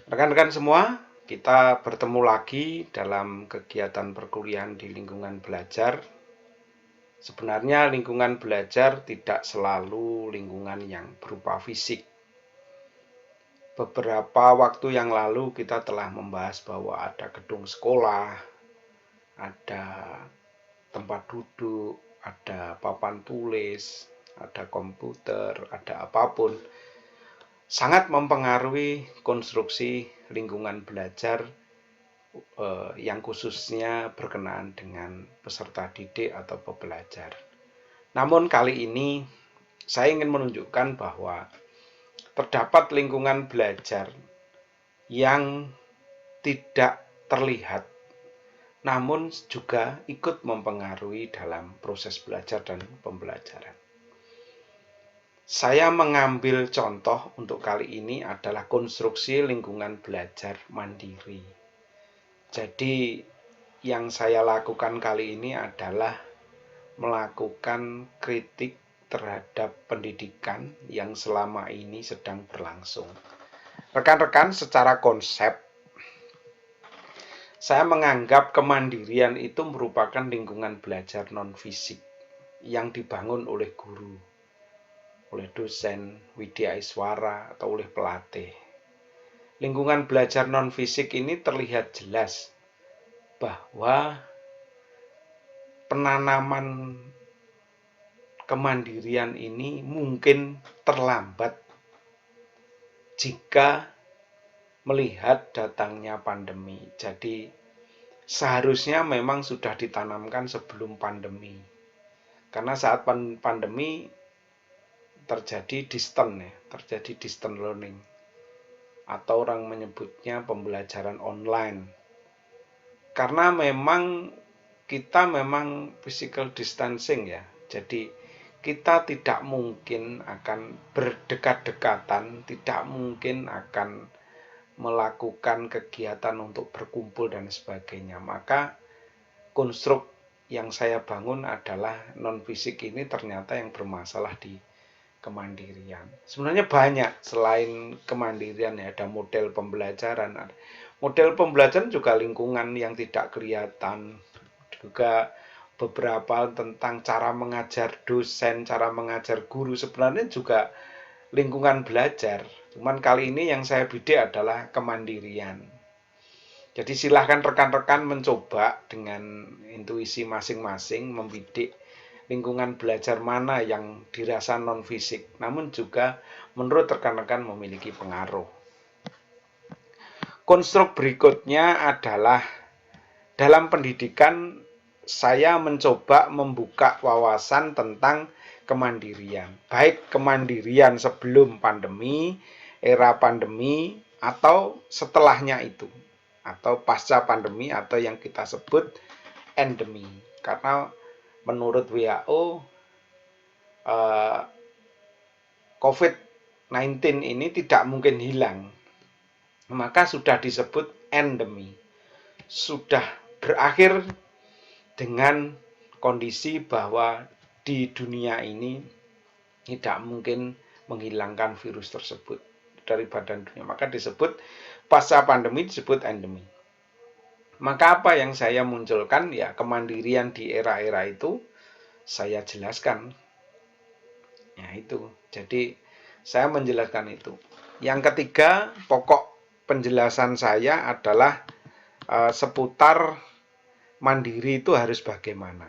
Rekan-rekan semua, kita bertemu lagi dalam kegiatan perkuliahan di lingkungan belajar. Sebenarnya lingkungan belajar tidak selalu lingkungan yang berupa fisik. Beberapa waktu yang lalu kita telah membahas bahwa ada gedung sekolah, ada tempat duduk, ada papan tulis, ada komputer, ada apapun. Sangat mempengaruhi konstruksi lingkungan belajar yang khususnya berkenaan dengan peserta didik atau pembelajar. Namun kali ini saya ingin menunjukkan bahwa terdapat lingkungan belajar yang tidak terlihat, namun juga ikut mempengaruhi dalam proses belajar dan pembelajaran. Saya mengambil contoh untuk kali ini adalah konstruksi lingkungan belajar mandiri. Jadi yang saya lakukan kali ini adalah melakukan kritik terhadap pendidikan yang selama ini sedang berlangsung. Rekan-rekan, secara konsep, saya menganggap kemandirian itu merupakan lingkungan belajar non-fisik yang dibangun oleh guru, oleh dosen, widyaswara, atau oleh pelatih. Lingkungan belajar non-fisik ini terlihat jelas bahwa penanaman kemandirian ini mungkin terlambat jika melihat datangnya pandemi. Jadi seharusnya memang sudah ditanamkan sebelum pandemi. Karena saat pandemi terjadi distant learning. Atau orang menyebutnya pembelajaran online. Karena memang kita physical distancing ya. Jadi kita tidak mungkin akan berdekat-dekatan, tidak mungkin akan melakukan kegiatan untuk berkumpul dan sebagainya. Maka konstruk yang saya bangun adalah non-fisik ini ternyata yang bermasalah di kemandirian. Sebenarnya banyak selain kemandirian ya, ada model pembelajaran. Model pembelajaran juga lingkungan yang tidak kelihatan, juga beberapa tentang cara mengajar dosen, cara mengajar guru, sebenarnya juga lingkungan belajar. Cuman kali ini yang saya bidik adalah kemandirian. Jadi silahkan rekan-rekan mencoba dengan intuisi masing-masing membidik lingkungan belajar mana yang dirasa non-fisik, namun juga menurut rekan-rekan memiliki pengaruh. Konstruk berikutnya adalah dalam pendidikan saya mencoba membuka wawasan tentang kemandirian. Baik kemandirian sebelum pandemi, era pandemi, atau setelahnya itu. Atau pasca pandemi atau yang kita sebut endemi. Karena menurut WHO, COVID-19 ini tidak mungkin hilang. Maka sudah disebut endemi. Sudah berakhir dengan kondisi bahwa di dunia ini tidak mungkin menghilangkan virus tersebut dari badan dunia. Maka disebut pasca pandemi disebut endemi. Maka apa yang saya munculkan ya kemandirian di era-era itu saya jelaskan. Ya itu. Jadi saya menjelaskan itu. Yang ketiga, pokok penjelasan saya adalah seputar mandiri itu harus bagaimana.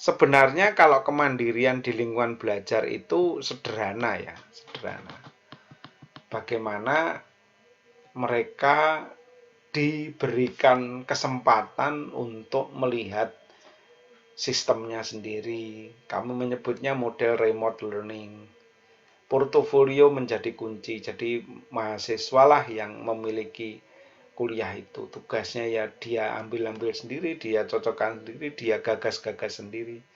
Sebenarnya kalau kemandirian di lingkungan belajar itu sederhana ya, sederhana. Bagaimana mereka diberikan kesempatan untuk melihat sistemnya sendiri. Kami menyebutnya model remote learning. Portofolio menjadi kunci. Jadi mahasiswa lah yang memiliki kuliah itu. Tugasnya ya dia ambil-ambil sendiri, dia cocokkan sendiri, dia gagas-gagas sendiri.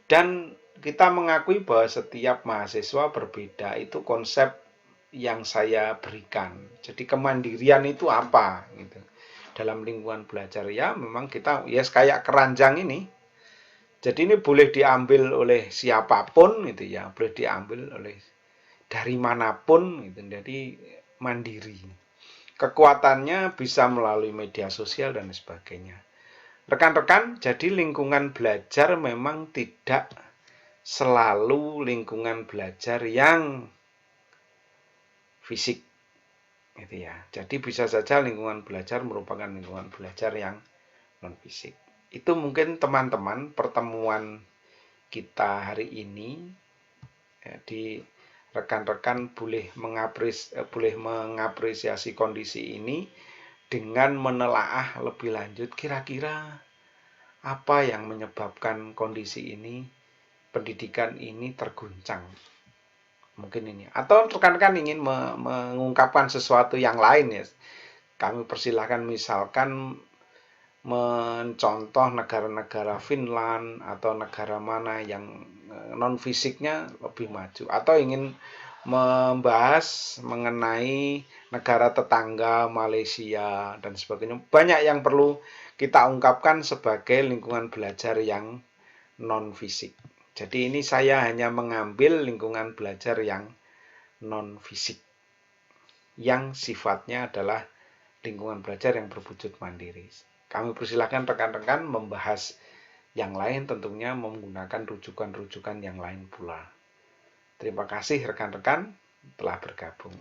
Dan kita mengakui bahwa setiap mahasiswa berbeda. Itu konsep yang saya berikan. Jadi kemandirian itu apa gitu. Dalam lingkungan belajar ya memang kita ya kayak keranjang ini. Jadi ini boleh diambil oleh siapapun gitu ya, boleh diambil oleh dari manapun gitu. Jadi mandiri. kekuatannya bisa melalui media sosial dan sebagainya. Rekan-rekan, jadi lingkungan belajar memang tidak selalu lingkungan belajar yang fisik, gitu ya. Jadi bisa saja lingkungan belajar merupakan lingkungan belajar yang non fisik. Itu mungkin teman-teman pertemuan kita hari ini. Jadi rekan-rekan boleh mengapresiasi kondisi ini dengan menelaah lebih lanjut kira-kira apa yang menyebabkan kondisi ini, pendidikan ini terguncang. Mungkin ini. Atau rekan-rekan ingin mengungkapkan sesuatu yang lain ya. Kami persilahkan misalkan mencontoh negara-negara Finland atau negara mana yang non fisiknya lebih maju, atau ingin membahas mengenai negara tetangga Malaysia dan sebagainya. Banyak yang perlu kita ungkapkan sebagai lingkungan belajar yang non fisik. Jadi ini saya hanya mengambil lingkungan belajar yang non fisik yang sifatnya adalah lingkungan belajar yang berwujud mandiri. Kami persilahkan rekan-rekan membahas yang lain, tentunya menggunakan rujukan-rujukan yang lain pula. Terima kasih rekan-rekan telah bergabung.